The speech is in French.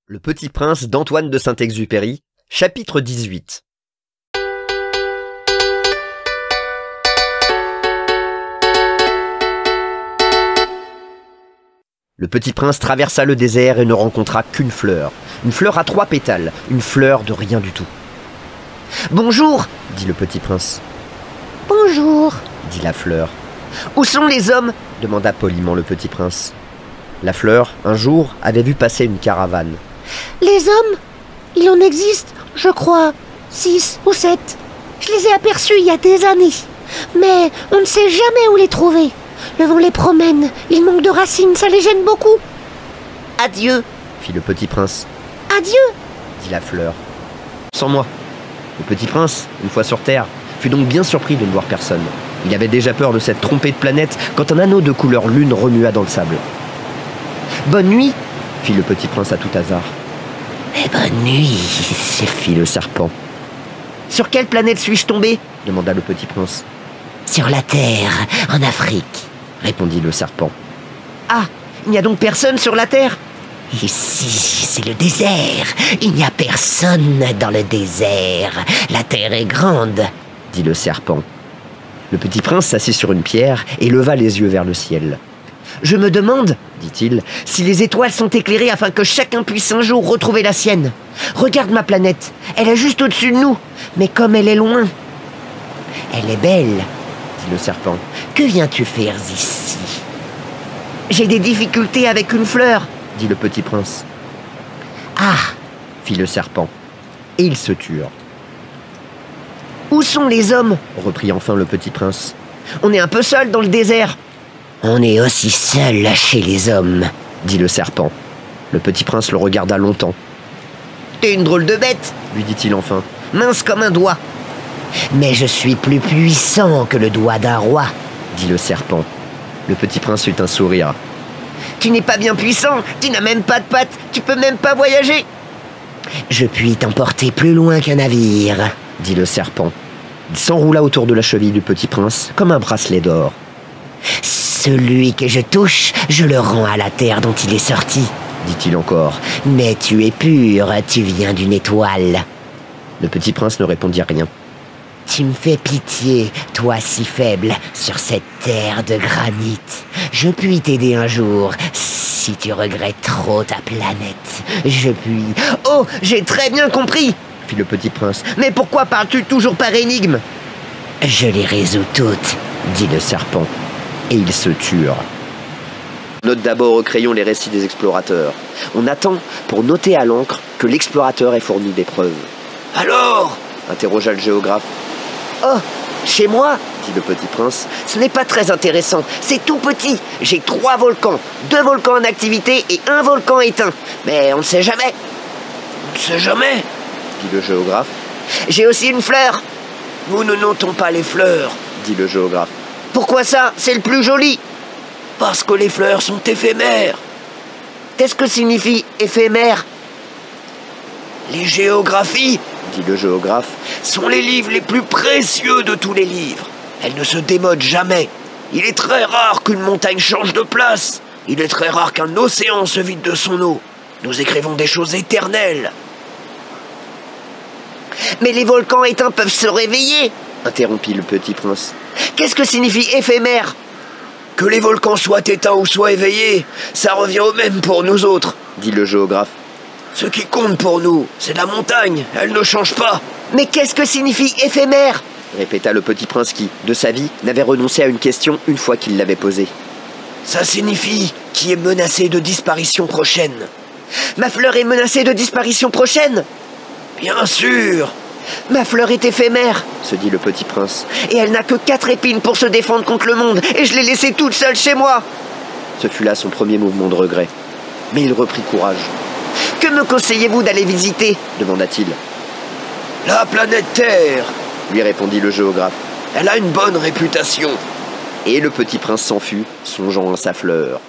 Le Petit Prince d'Antoine de Saint-Exupéry, chapitre 18. Le Petit Prince traversa le désert et ne rencontra qu'une fleur. Une fleur à 3 pétales, une fleur de rien du tout. « Bonjour !» dit le Petit Prince. « Bonjour !» dit la fleur. « Où sont les hommes ?» demanda poliment le Petit Prince. La fleur, un jour, avait vu passer une caravane. « Les hommes, il en existe, je crois, 6 ou 7. Je les ai aperçus il y a des années. Mais on ne sait jamais où les trouver. Le vent les promène, ils manquent de racines, ça les gêne beaucoup. »« Adieu !» fit le Petit Prince. « Adieu !» dit la fleur. « Sans moi !» Le Petit Prince, une fois sur Terre, fut donc bien surpris de ne voir personne. Il avait déjà peur de s'être trompé de planète quand un anneau de couleur lune remua dans le sable. « Bonne nuit !» fit le Petit Prince à tout hasard. « Et bonne nuit !» fit le serpent. « Sur quelle planète suis-je tombé ?» demanda le Petit Prince. « Sur la Terre, en Afrique !» répondit le serpent. « Ah, il n'y a donc personne sur la Terre ?» ?»« Ici, c'est le désert. Il n'y a personne dans le désert. La Terre est grande, » dit le serpent. Le Petit Prince s'assit sur une pierre et leva les yeux vers le ciel. « Je me demande, dit-il, si les étoiles sont éclairées afin que chacun puisse un jour retrouver la sienne. Regarde ma planète, elle est juste au-dessus de nous, mais comme elle est loin. »« Elle est belle, dit le serpent. Que viens-tu faire ici ?»« J'ai des difficultés avec une fleur, dit le Petit Prince. »« Ah !» fit le serpent, et ils se turent. « Où sont les hommes ?» reprit enfin le Petit Prince. « On est un peu seul dans le désert. »« On est aussi seul chez les hommes, » dit le serpent. Le Petit Prince le regarda longtemps. « T'es une drôle de bête, » lui dit-il enfin, « mince comme un doigt. »« Mais je suis plus puissant que le doigt d'un roi, » dit le serpent. Le Petit Prince eut un sourire. « Tu n'es pas bien puissant, tu n'as même pas de pattes, tu peux même pas voyager. »« Je puis t'emporter plus loin qu'un navire, » dit le serpent. Il s'enroula autour de la cheville du Petit Prince comme un bracelet d'or. « Celui que je touche, je le rends à la terre dont il est sorti, » dit-il encore. « Mais tu es pur, tu viens d'une étoile. » Le Petit Prince ne répondit rien. « Tu me fais pitié, toi si faible, sur cette terre de granit. Je puis t'aider un jour, si tu regrettes trop ta planète. Je puis... »« Oh, j'ai très bien compris !» fit le Petit Prince. « Mais pourquoi parles-tu toujours par énigme ?»« Je les résous toutes, » dit le serpent. Et ils se turent. Note d'abord au crayon les récits des explorateurs. On attend, pour noter à l'encre, que l'explorateur ait fourni des preuves. « Alors ?» interrogea le géographe. « Oh, chez moi, dit le Petit Prince, ce n'est pas très intéressant, c'est tout petit. J'ai 3 volcans, 2 volcans en activité et 1 volcan éteint. Mais on ne sait jamais. »« On ne sait jamais, dit le géographe. J'ai aussi une fleur. »« Nous ne notons pas les fleurs, dit le géographe. Pourquoi ça? C'est le plus joli. »« Parce que les fleurs sont éphémères. »« Qu'est-ce que signifie éphémère ?»« Les géographies, dit le géographe, sont les livres les plus précieux de tous les livres. Elles ne se démodent jamais. Il est très rare qu'une montagne change de place. Il est très rare qu'un océan se vide de son eau. Nous écrivons des choses éternelles. »« Mais les volcans éteints peuvent se réveiller, interrompit le Petit Prince. Qu'est-ce que signifie éphémère ? Que les volcans soient éteints ou soient éveillés, ça revient au même pour nous autres, dit le géographe. Ce qui compte pour nous, c'est la montagne, elle ne change pas. Mais qu'est-ce que signifie éphémère ? Répéta le Petit Prince qui, de sa vie, n'avait renoncé à une question une fois qu'il l'avait posée. Ça signifie qui est menacé de disparition prochaine. Ma fleur est menacée de disparition prochaine ? Bien sûr. Ma fleur est éphémère, se dit le Petit Prince, et elle n'a que 4 épines pour se défendre contre le monde, et je l'ai laissée toute seule chez moi. Ce fut là son premier mouvement de regret. Mais il reprit courage. Que me conseillez-vous d'aller visiter ? Demanda-t-il. La planète Terre, lui répondit le géographe. Elle a une bonne réputation. Et le Petit Prince s'enfuit, songeant à sa fleur.